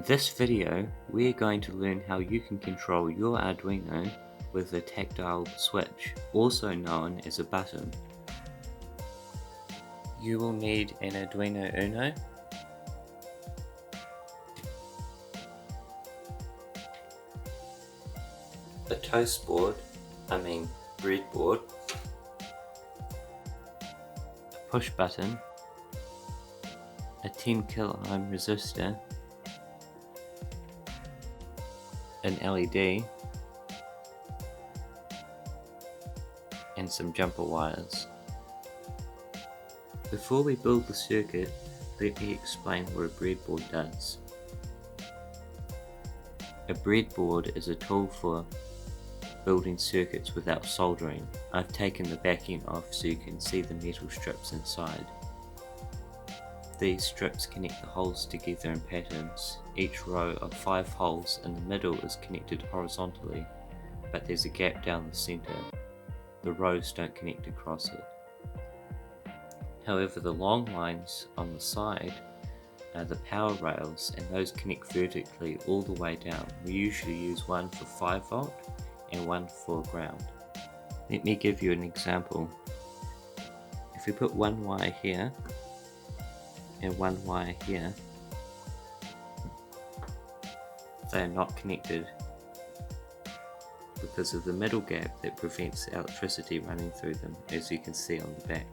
this video, we're going to learn how you can control your Arduino with a tactile switch, also known as a button. You will need an Arduino Uno, a breadboard, a push button, a 10 kilo ohm resistor, an LED, and some jumper wires. Before we build the circuit, let me explain what a breadboard does. A breadboard is a tool for building circuits without soldering. I've taken the backing off so you can see the metal strips inside. These strips connect the holes together in patterns. Each row of 5 holes in the middle is connected horizontally, but there's a gap down the center. The rows don't connect across it. However, the long lines on the side are the power rails, and those connect vertically all the way down. We usually use one for 5 volt and one for ground. Let me give you an example. If we put one wire here and one wire here, they are not connected because of the middle gap that prevents electricity running through them, as you can see on the back.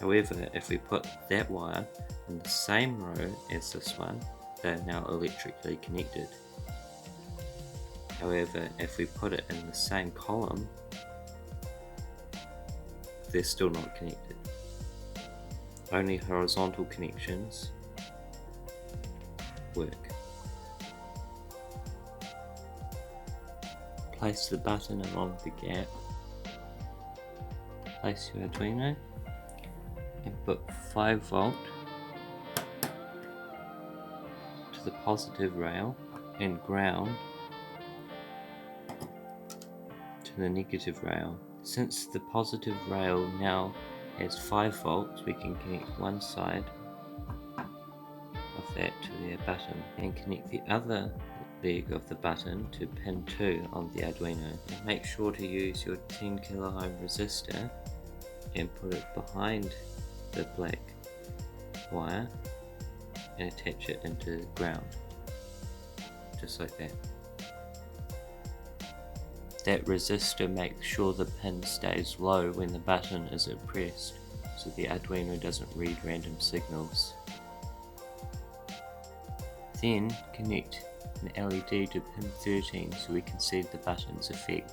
However, if we put that wire in the same row as this one, they are now electrically connected. However, if we put it in the same column, they're still not connected. Only horizontal connections work. Place the button along the gap. Place your Arduino and put 5 volt to the positive rail and ground to the negative rail. Since the positive rail now has 5 volts, we can connect one side of that to the button and connect the other leg of the button to pin 2 on the Arduino. And make sure to use your 10 kilo ohm resistor and put it behind the black wire and attach it into the ground, just like that. That resistor makes sure the pin stays low when the button is pressed, so the Arduino doesn't read random signals. Then connect an LED to pin 13 so we can see the button's effect.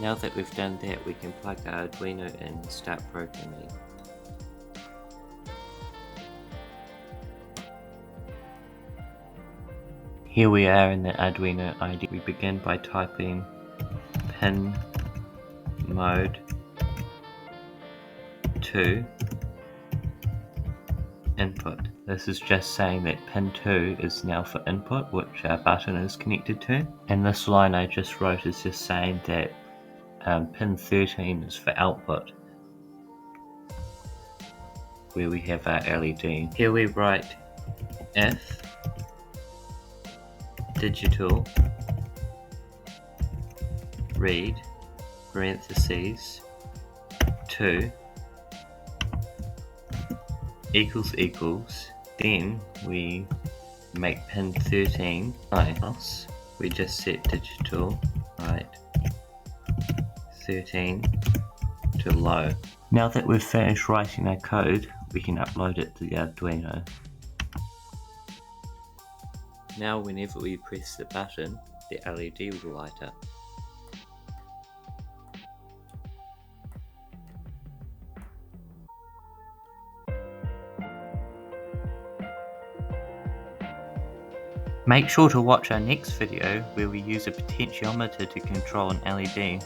Now that we've done that, we can plug our Arduino in and start programming. Here we are in the Arduino IDE. We begin by typing pin mode 2 input. This is just saying that pin 2 is now for input, which our button is connected to. And this line I just wrote is just saying that pin 13 is for output, where we have our LED. Here we write if digital read parentheses 2 equals, then we make pin 13 high. We just set digital right 13 to low. Now that we've finished writing our code, we can upload it to the Arduino. Now whenever we press the button, the LED will light up. Make sure to watch our next video where we use a potentiometer to control an LED.